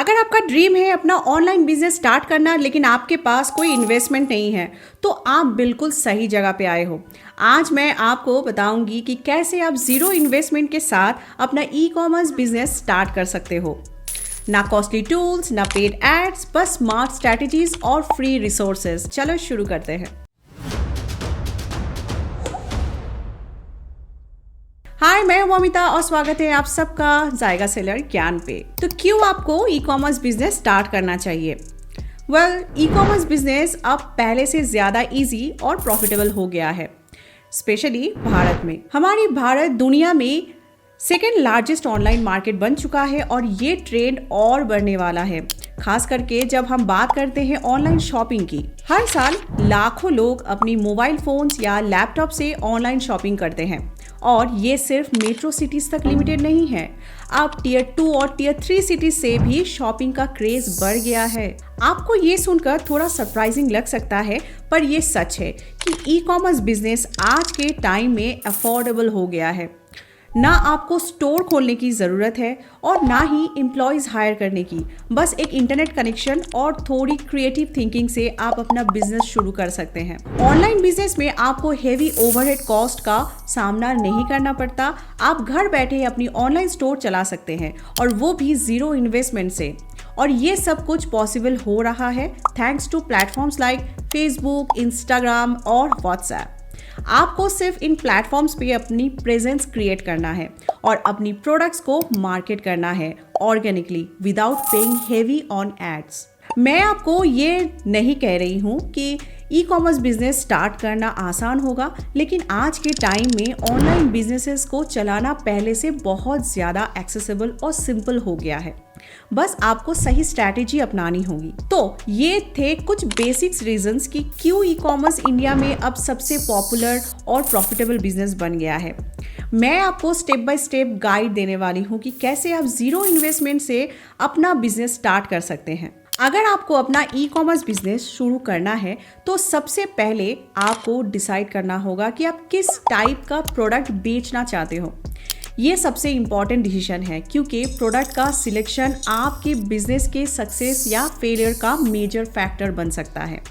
अगर आपका ड्रीम है अपना ऑनलाइन बिजनेस स्टार्ट करना लेकिन आपके पास कोई इन्वेस्टमेंट नहीं है तो आप बिल्कुल सही जगह पे आए हो। आज मैं आपको बताऊंगी कि कैसे आप जीरो इन्वेस्टमेंट के साथ अपना ई कॉमर्स बिजनेस स्टार्ट कर सकते हो। ना कॉस्टली टूल्स, ना पेड एड्स, बस स्मार्ट स्ट्रैटेजीज और फ्री रिसोर्सेज। चलो शुरू करते हैं। हाय, मैं हूं अमिता और स्वागत है आप सबका जायका सेलर ज्ञान पे। तो क्यों आपको ई कॉमर्स बिजनेस स्टार्ट करना चाहिए? ई कॉमर्स बिजनेस अब पहले से ज़्यादा इजी और प्रॉफिटेबल हो गया है, स्पेशली भारत में। हमारी भारत दुनिया में सेकेंड लार्जेस्ट ऑनलाइन मार्केट बन चुका है और ये ट्रेंड और बढ़ने वाला है, खास करके जब हम बात करते हैं ऑनलाइन शॉपिंग की। हर साल लाखों लोग अपनी मोबाइल फोन्स या लैपटॉप से ऑनलाइन शॉपिंग करते हैं और ये सिर्फ मेट्रो सिटीज तक लिमिटेड नहीं है। अब टियर 2 और टियर 3 सिटीज से भी शॉपिंग का क्रेज बढ़ गया है। आपको ये सुनकर थोड़ा सरप्राइजिंग लग सकता है, पर ये सच है कि ई कॉमर्स बिजनेस आज के टाइम में अफोर्डेबल हो गया है। ना आपको स्टोर खोलने की ज़रूरत है और ना ही एम्प्लॉयज़ हायर करने की। बस एक इंटरनेट कनेक्शन और थोड़ी क्रिएटिव थिंकिंग से आप अपना बिजनेस शुरू कर सकते हैं। ऑनलाइन बिजनेस में आपको हेवी ओवरहेड कॉस्ट का सामना नहीं करना पड़ता। आप घर बैठे अपनी ऑनलाइन स्टोर चला सकते हैं और वो भी ज़ीरो इन्वेस्टमेंट से। और ये सब कुछ पॉसिबल हो रहा है thanks to platforms like Facebook, Instagram और व्हाट्सएप। आपको सिर्फ इन प्लेटफॉर्म्स पे अपनी प्रेजेंस क्रिएट करना है और अपनी प्रोडक्ट्स को मार्केट करना है organically without paying heavy on ads. मैं आपको ये नहीं कह रही हूँ कि ई कॉमर्स बिजनेस स्टार्ट करना आसान होगा, लेकिन आज के टाइम में ऑनलाइन बिजनेसेस को चलाना पहले से बहुत ज़्यादा एक्सेसिबल और सिंपल हो गया है। बस आपको सही स्ट्रैटेजी अपनानी होगी। तो ये थे कुछ बेसिक्स रीजंस कि क्यों ई कॉमर्स इंडिया में अब सबसे पॉपुलर और प्रॉफिटेबल बिजनेस बन गया है। मैं आपको स्टेप बाय स्टेप गाइड देने वाली हूँ कि कैसे आप जीरो इन्वेस्टमेंट से अपना बिजनेस स्टार्ट कर सकते हैं। अगर आपको अपना ई कॉमर्स बिजनेस शुरू करना है तो सबसे पहले आपको डिसाइड करना होगा कि आप किस टाइप का प्रोडक्ट बेचना चाहते हो। ये सबसे इम्पॉर्टेंट डिसीजन है, क्योंकि प्रोडक्ट का सिलेक्शन आपके बिजनेस के सक्सेस या फेलियर का मेजर फैक्टर बन सकता है।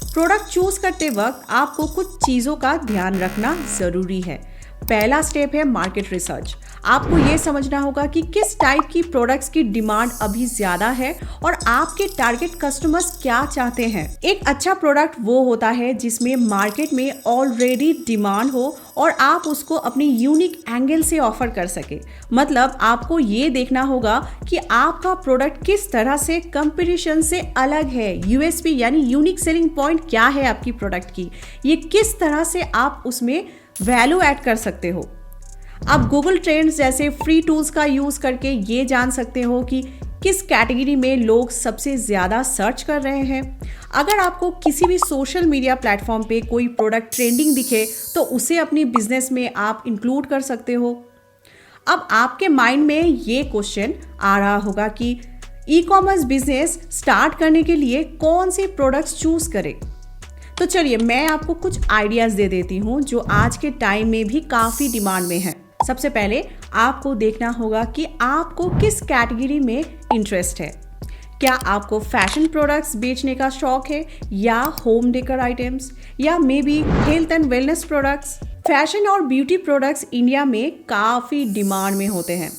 प्रोडक्ट चूज करते वक्त आपको कुछ चीज़ों का ध्यान रखना ज़रूरी है। पहला स्टेप है मार्केट रिसर्च। आपको ये समझना होगा कि किस टाइप की प्रोडक्ट्स की डिमांड अभी ज़्यादा है और आपके टारगेट कस्टमर्स क्या चाहते हैं। एक अच्छा प्रोडक्ट वो होता है जिसमें मार्केट में ऑलरेडी डिमांड हो और आप उसको अपनी यूनिक एंगल से ऑफर कर सके। मतलब आपको ये देखना होगा कि आपका प्रोडक्ट किस तरह से कंपटीशन से अलग है। यूएसपी यानी यूनिक सेलिंग पॉइंट क्या है आपकी प्रोडक्ट की, ये किस तरह से आप उसमें वैल्यू ऐड कर सकते हो। आप गूगल ट्रेंड्स जैसे फ्री टूल्स का यूज़ करके ये जान सकते हो कि किस कैटेगरी में लोग सबसे ज़्यादा सर्च कर रहे हैं। अगर आपको किसी भी सोशल मीडिया प्लेटफॉर्म पे कोई प्रोडक्ट ट्रेंडिंग दिखे तो उसे अपनी बिजनेस में आप इंक्लूड कर सकते हो। अब आपके माइंड में ये क्वेश्चन आ रहा होगा कि ई कॉमर्स बिजनेस स्टार्ट करने के लिए कौन से प्रोडक्ट्स चूज़ करें। तो चलिए मैं आपको कुछ आइडियाज़ दे देती हूँ जो आज के टाइम में भी काफ़ी डिमांड में है। सबसे पहले आपको देखना होगा कि आपको किस कैटेगरी में इंटरेस्ट है। क्या आपको फैशन प्रोडक्ट्स बेचने का शौक है, या होम डेकोर आइटम्स, या may be health and wellness products. Fashion और ब्यूटी प्रोडक्ट्स इंडिया में काफ़ी डिमांड में होते हैं।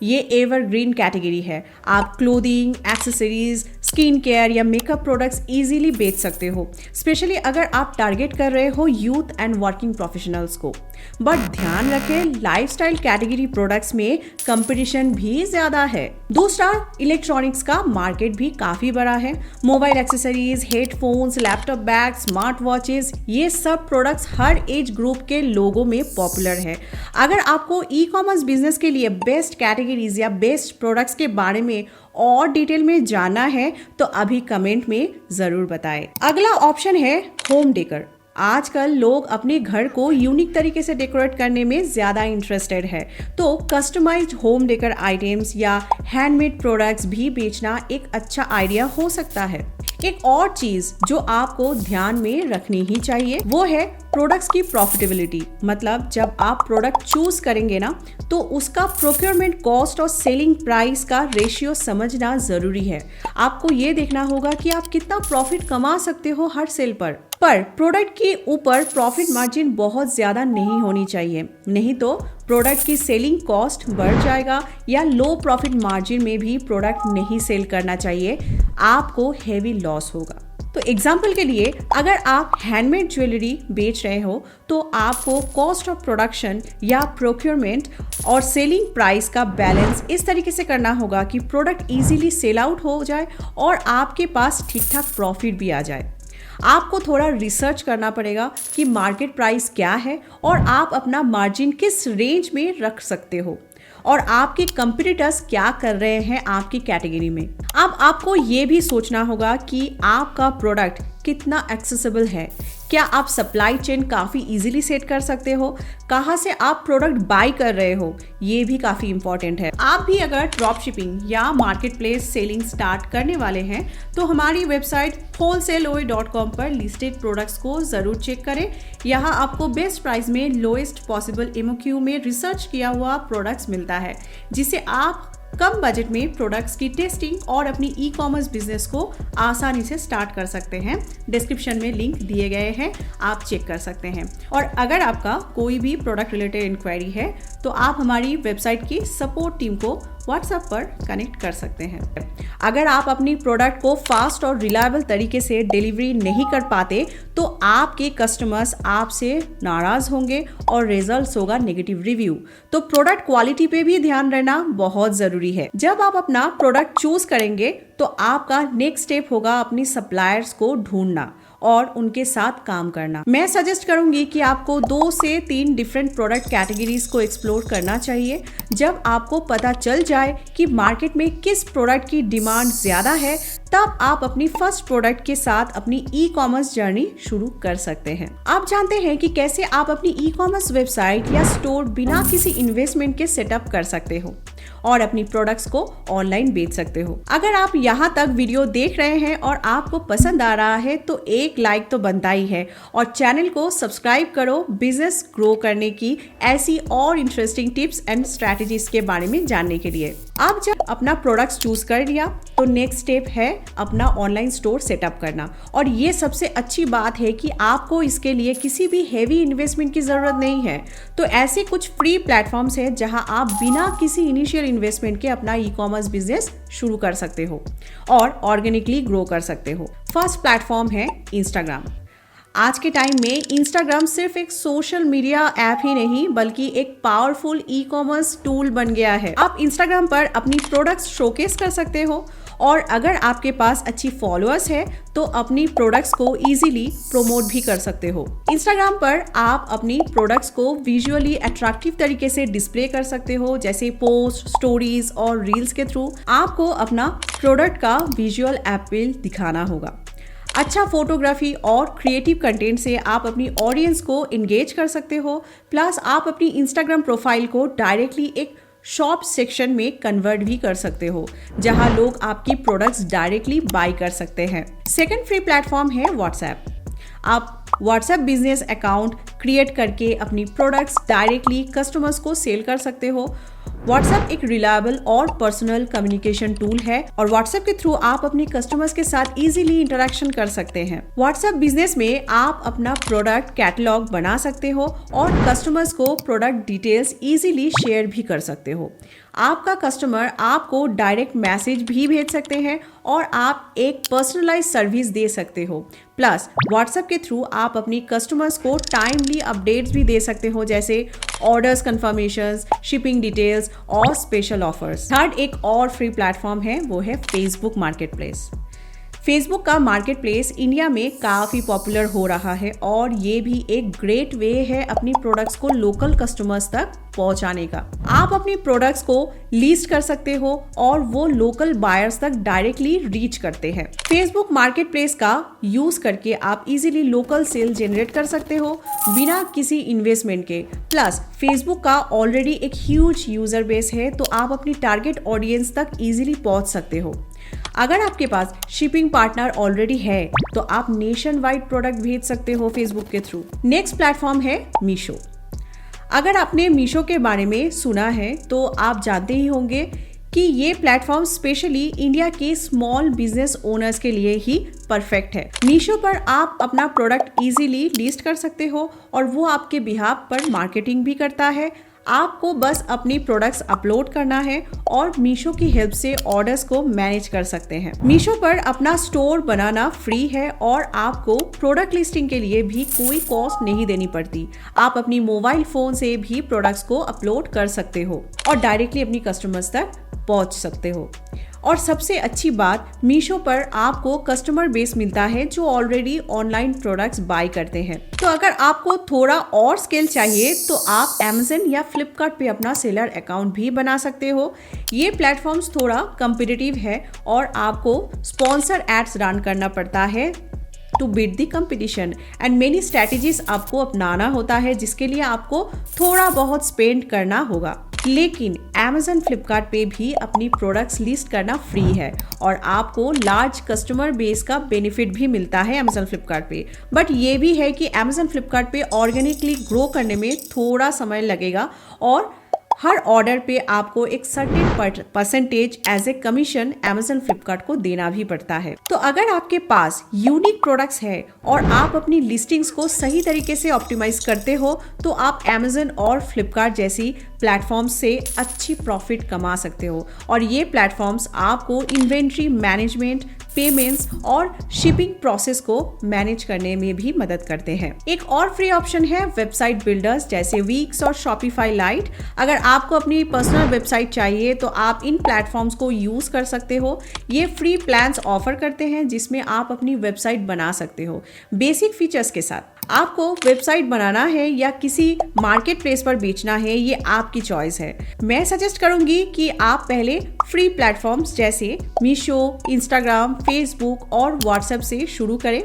ये एवरग्रीन कैटेगरी है। आप क्लोथिंग, एक्सेसरीज, स्किन केयर या मेकअप प्रोडक्ट्स इजीली बेच सकते हो, स्पेशली अगर आप टारगेट कर रहे हो यूथ एंड वर्किंग प्रोफेशनल्स को। बट ध्यान रखें, लाइफस्टाइल कैटेगरी प्रोडक्ट्स में कंपटीशन भी ज़्यादा है। दूसरा, इलेक्ट्रॉनिक्स का मार्केट भी काफ़ी बड़ा है। Mobile accessories, headphones, laptop bag, smart watches, ये सब प्रोडक्ट्स हर एज ग्रुप के लोगों में पॉपुलर है। अगर आपको ई कॉमर्स बिजनेस के लिए बेस्ट कैटेगरीज या बेस्ट प्रोडक्ट्स के बारे में और डिटेल में जानना है तो अभी कमेंट में ज़रूर बताएं। अगला ऑप्शन है होम डेकोर। आजकल लोग अपने घर को यूनिक तरीके से डेकोरेट करने में ज़्यादा इंटरेस्टेड है, तो कस्टमाइज्ड होम डेकोर आइटम्स या हैंडमेड प्रोडक्ट्स भी बेचना एक अच्छा आइडिया हो सकता है। एक और चीज जो आपको ध्यान में रखनी ही चाहिए वो है प्रोडक्ट्स की प्रॉफिटेबिलिटी। मतलब जब आप प्रोडक्ट चूज करेंगे ना तो उसका प्रोक्योरमेंट कॉस्ट और सेलिंग प्राइस का रेशियो समझना जरूरी है। आपको ये देखना होगा कि आप कितना प्रॉफिट कमा सकते हो हर सेल पर प्रोडक्ट के ऊपर प्रॉफिट मार्जिन बहुत ज्यादा नहीं होनी चाहिए, नहीं तो प्रोडक्ट की सेलिंग कॉस्ट बढ़ जाएगा या लो प्रॉफिट मार्जिन में भी प्रोडक्ट नहीं सेल करना चाहिए, आपको हेवी लॉस होगा। तो एग्जाम्पल के लिए अगर आप हैंडमेड ज्वेलरी बेच रहे हो तो आपको कॉस्ट ऑफ प्रोडक्शन या प्रोक्योरमेंट और सेलिंग प्राइस का बैलेंस इस तरीके से करना होगा कि प्रोडक्ट इजीली सेल आउट हो जाए और आपके पास ठीक ठाक प्रॉफिट भी आ जाए। आपको थोड़ा रिसर्च करना पड़ेगा कि मार्केट प्राइस क्या है और आप अपना मार्जिन किस रेंज में रख सकते हो और आपके कंपटीटर्स क्या कर रहे हैं आपकी कैटेगरी में। अब आपको ये भी सोचना होगा कि आपका प्रोडक्ट कितना एक्सेसिबल है। क्या आप सप्लाई चेन काफ़ी इजीली सेट कर सकते हो? कहाँ से आप प्रोडक्ट बाय कर रहे हो, ये भी काफ़ी इंपॉर्टेंट है। आप भी अगर ड्रॉप शिपिंग या मार्केट प्लेस सेलिंग स्टार्ट करने वाले हैं तो हमारी वेबसाइट wholesaleoe.com पर लिस्टेड प्रोडक्ट्स को ज़रूर चेक करें। यहाँ आपको बेस्ट प्राइस में लोएस्ट पॉसिबल MOQ में रिसर्च किया हुआ प्रोडक्ट्स मिलता है, जिसे आप कम बजट में प्रोडक्ट्स की टेस्टिंग और अपनी ई-कॉमर्स बिजनेस को आसानी से स्टार्ट कर सकते हैं। डिस्क्रिप्शन में लिंक दिए गए हैं, आप चेक कर सकते हैं। और अगर आपका कोई भी प्रोडक्ट रिलेटेड इंक्वायरी है तो आप हमारी वेबसाइट की सपोर्ट टीम को व्हाट्सएप पर कनेक्ट कर सकते हैं। अगर आप अपनी प्रोडक्ट को फास्ट और रिलायबल तरीके से डिलीवरी नहीं कर पाते तो आपके कस्टमर्स आपसे नाराज होंगे और रिजल्ट्स होगा नेगेटिव रिव्यू। तो प्रोडक्ट क्वालिटी पे भी ध्यान रहना बहुत जरूरी है। जब आप अपना प्रोडक्ट चूज करेंगे तो आपका नेक्स्ट स्टेप होगा अपनी सप्लायर्स को ढूंढना और उनके साथ काम करना। मैं सजेस्ट करूंगी कि आपको 2 से 3 डिफरेंट प्रोडक्ट कैटेगरीज को एक्सप्लोर करना चाहिए। जब आपको पता चल जाए कि मार्केट में किस प्रोडक्ट की डिमांड ज्यादा है तब आप अपनी फर्स्ट प्रोडक्ट के साथ अपनी ई-कॉमर्स जर्नी शुरू कर सकते हैं। आप जानते हैं कि कैसे आप अपनी ई-कॉमर्स वेबसाइट या स्टोर बिना किसी इन्वेस्टमेंट के सेटअप कर सकते हो और अपनी प्रोडक्ट्स को ऑनलाइन बेच सकते हो। अगर आप यहाँ तक वीडियो देख रहे हैं और आपको पसंद आ रहा है तो एक लाइक तो बनता ही है और चैनल को सब्सक्राइब करो बिजनेस ग्रो करने की ऐसी और इंटरेस्टिंग टिप्स एंड स्ट्रैटेजीज के बारे में जानने के लिए। आप जब अपना प्रोडक्ट्स चूज कर लिया तो नेक्स्ट स्टेप है अपना ऑनलाइन स्टोर सेटअप करना। और ये सबसे अच्छी बात है कि आपको इसके लिए किसी भी हेवी इन्वेस्टमेंट की जरूरत नहीं है। तो ऐसे कुछ फ्री प्लेटफॉर्म्स हैं जहां आप बिना किसी इनिशियल इन्वेस्टमेंट के अपना ई-कॉमर्स बिजनेस शुरू कर सकते हो और ऑर्गेनिकली ग्रो कर सकते हो। फर्स्ट प्लेटफॉर्म है इंस्टाग्राम। आज के टाइम में इंस्टाग्राम सिर्फ एक सोशल मीडिया ऐप ही नहीं बल्कि एक पावरफुल ई-कॉमर्स टूल बन गया है। आप इंस्टाग्राम पर अपनी प्रोडक्ट्स शोकेस कर सकते हो और अगर आपके पास अच्छी फॉलोअर्स है तो अपनी प्रोडक्ट्स को इजीली प्रमोट भी कर सकते हो। इंस्टाग्राम पर आप अपनी प्रोडक्ट्स को विजुअली अट्रैक्टिव तरीके से डिस्प्ले कर सकते हो, जैसे पोस्ट, स्टोरीज और रील्स के थ्रू आपको अपना प्रोडक्ट का विजुअल अपील दिखाना होगा। अच्छा फोटोग्राफी और क्रिएटिव कंटेंट से आप अपनी ऑडियंस को एंगेज कर सकते हो। प्लस आप अपनी इंस्टाग्राम प्रोफाइल को डायरेक्टली एक शॉप सेक्शन में कन्वर्ट भी कर सकते हो जहां लोग आपकी प्रोडक्ट्स डायरेक्टली बाय कर सकते हैं। सेकंड फ्री प्लेटफॉर्म है व्हाट्सएप। आप व्हाट्सएप बिजनेस अकाउंट क्रिएट करके अपनी प्रोडक्ट्स डायरेक्टली कस्टमर्स को सेल कर सकते हो। व्हाट्सएप एक रिलायबल और पर्सनल कम्युनिकेशन टूल है और व्हाट्सएप के थ्रू आप अपने कस्टमर्स के साथ इजीली इंटरेक्शन कर सकते हैं। व्हाट्सएप बिजनेस में आप अपना प्रोडक्ट कैटलॉग बना सकते हो और कस्टमर्स को प्रोडक्ट डिटेल्स इजीली शेयर भी कर सकते हो। आपका कस्टमर आपको डायरेक्ट मैसेज भी भेज सकते हैं और आप एक पर्सनलाइज सर्विस दे सकते हो। प्लस व्हाट्सएप के थ्रू आप अपनी कस्टमर्स को टाइमली अपडेट्स भी दे सकते हो, जैसे ऑर्डर्स कंफर्मेशंस, शिपिंग डिटेल्स और स्पेशल ऑफर्स। थर्ड एक और फ्री प्लेटफॉर्म है, वो है फेसबुक मार्केट प्लेस। फेसबुक का मार्केट प्लेस इंडिया में काफ़ी पॉपुलर हो रहा है और ये भी एक ग्रेट वे है अपनी प्रोडक्ट्स को लोकल कस्टमर्स तक पहुंचाने का। आप अपनी प्रोडक्ट्स को लिस्ट कर सकते हो और वो लोकल बायर्स तक डायरेक्टली रीच करते हैं। फेसबुक मार्केट प्लेस का यूज करके आप इजीली लोकल सेल जनरेट कर सकते हो बिना किसी इन्वेस्टमेंट के। प्लस फेसबुक का ऑलरेडी एक ह्यूज यूजर बेस है तो आप अपनी टारगेट ऑडियंस तक इजीली पहुंच सकते हो। अगर आपके पास शिपिंग पार्टनर ऑलरेडी है तो आप नेशन वाइड प्रोडक्ट भेज सकते हो फेसबुक के थ्रू। नेक्स्ट प्लेटफॉर्म है मीशो। अगर आपने मीशो के बारे में सुना है तो आप जानते ही होंगे कि ये प्लेटफॉर्म स्पेशली इंडिया के स्मॉल बिजनेस ओनर्स के लिए ही परफेक्ट है। मीशो पर आप अपना प्रोडक्ट इजीली लिस्ट कर सकते हो और वो आपके बिहाफ पर मार्केटिंग भी करता है। आपको बस अपनी प्रोडक्ट्स अपलोड करना है और मीशो की हेल्प से ऑर्डर्स को मैनेज कर सकते हैं। मीशो पर अपना स्टोर बनाना फ्री है और आपको प्रोडक्ट लिस्टिंग के लिए भी कोई कॉस्ट नहीं देनी पड़ती। आप अपनी मोबाइल फोन से भी प्रोडक्ट्स को अपलोड कर सकते हो और डायरेक्टली अपनी कस्टमर्स तक पहुंच सकते हो। और सबसे अच्छी बात, मीशो पर आपको कस्टमर बेस मिलता है जो ऑलरेडी ऑनलाइन प्रोडक्ट्स बाय करते हैं। तो अगर आपको थोड़ा और स्केल चाहिए तो आप Amazon या फ्लिपकार्ट पे अपना सेलर अकाउंट भी बना सकते हो। ये प्लेटफॉर्म्स थोड़ा कम्पिटिटिव है और आपको स्पॉन्सर एड्स रन करना पड़ता है to beat the competition and many strategies आपको अपनाना होता है जिसके लिए आपको थोड़ा बहुत स्पेंड करना होगा। लेकिन Amazon फ्लिपकार्ट पे भी अपनी प्रोडक्ट्स लिस्ट करना फ्री है और आपको लार्ज कस्टमर बेस का बेनिफिट भी मिलता है Amazon फ्लिपकार्ट पे। बट ये भी है कि Amazon फ्लिपकार्ट पे ऑर्गेनिकली ग्रो करने में थोड़ा समय लगेगा और हर ऑर्डर पे आपको एक certain percentage as a commission Amazon Flipkart को देना भी पड़ता है। तो अगर आपके पास यूनिक प्रोडक्ट्स है और आप अपनी लिस्टिंग्स को सही तरीके से ऑप्टिमाइज करते हो तो आप Amazon और फ्लिपकार्ट जैसी प्लेटफॉर्म्स से अच्छी प्रॉफिट कमा सकते हो। और ये प्लेटफॉर्म्स आपको इन्वेंट्री मैनेजमेंट, पेमेंट्स और शिपिंग प्रोसेस को मैनेज करने में भी मदद करते हैं। एक और फ्री ऑप्शन है वेबसाइट बिल्डर्स जैसे वीक्स और शॉपिफाई लाइट। अगर आपको अपनी पर्सनल वेबसाइट चाहिए तो आप इन प्लेटफॉर्म्स को यूज कर सकते हो। ये फ्री प्लान्स ऑफर करते हैं जिसमें आप अपनी वेबसाइट बना सकते हो बेसिक फीचर्स के साथ। आपको वेबसाइट बनाना है या किसी मार्केट प्लेस पर बेचना है, ये आपकी चॉइस है। मैं सजेस्ट करूंगी कि आप पहले फ्री प्लेटफॉर्म्स जैसे मीशो, इंस्टाग्राम, फेसबुक और व्हाट्सएप से शुरू करें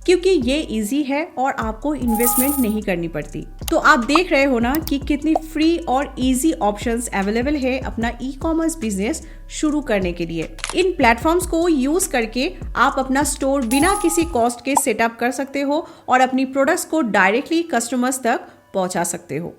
क्योंकि ये इजी है और आपको इन्वेस्टमेंट नहीं करनी पड़ती। तो आप देख रहे हो ना कि कितनी फ्री और इजी ऑप्शंस अवेलेबल है अपना ई कॉमर्स बिजनेस शुरू करने के लिए। इन प्लेटफॉर्म्स को यूज करके आप अपना स्टोर बिना किसी कॉस्ट के सेटअप कर सकते हो और अपनी प्रोडक्ट्स को डायरेक्टली कस्टमर्स तक पहुंचा सकते हो।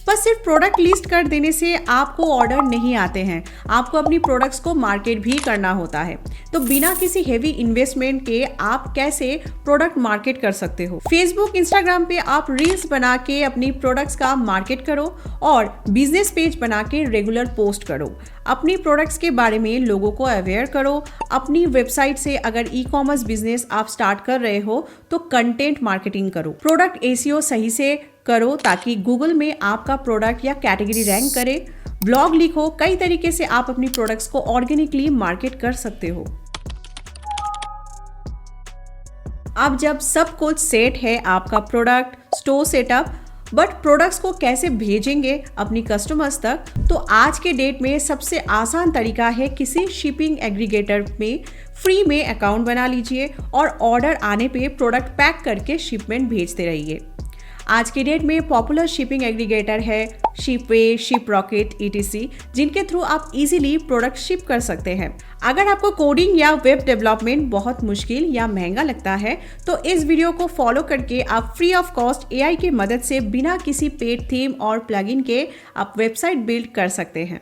बस सिर्फ प्रोडक्ट लिस्ट कर देने से आपको ऑर्डर नहीं आते हैं, आपको अपनी प्रोडक्ट्स को मार्केट भी करना होता है। तो बिना किसी हेवी इन्वेस्टमेंट के आप कैसे प्रोडक्ट मार्केट कर सकते हो? फेसबुक, इंस्टाग्राम पे आप रील्स बना के अपनी प्रोडक्ट्स का मार्केट करो और बिजनेस पेज बना के रेगुलर पोस्ट करो। अपनी प्रोडक्ट्स के बारे में लोगों को अवेयर करो। अपनी वेबसाइट से अगर ई कॉमर्स बिजनेस आप स्टार्ट कर रहे हो तो कंटेंट मार्केटिंग करो। प्रोडक्ट एसीओ सही से करो ताकि गूगल में आपका प्रोडक्ट या कैटेगरी रैंक करे। ब्लॉग लिखो। कई तरीके से आप अपनी प्रोडक्ट्स को ऑर्गेनिकली मार्केट कर सकते हो। अब जब सब कुछ सेट है, आपका product, store setup, but products को कैसे भेजेंगे अपनी कस्टमर्स तक, तो आज के डेट में सबसे आसान तरीका है किसी शिपिंग एग्रीगेटर में फ्री में अकाउंट बना लीजिए और ऑर्डर आने पे प्रोडक्ट पैक करके शिपमेंट भेजते रहिए। आज के डेट में पॉपुलर शिपिंग एग्रीगेटर है शिपवे, शिपरॉकेट, etc, जिनके थ्रू आप इजीली प्रोडक्ट शिप कर सकते हैं। अगर आपको कोडिंग या वेब डेवलपमेंट बहुत मुश्किल या महंगा लगता है तो इस वीडियो को फॉलो करके आप फ्री ऑफ कॉस्ट AI की मदद से बिना किसी पेड थीम और प्लगइन के आप वेबसाइट बिल्ड कर सकते हैं।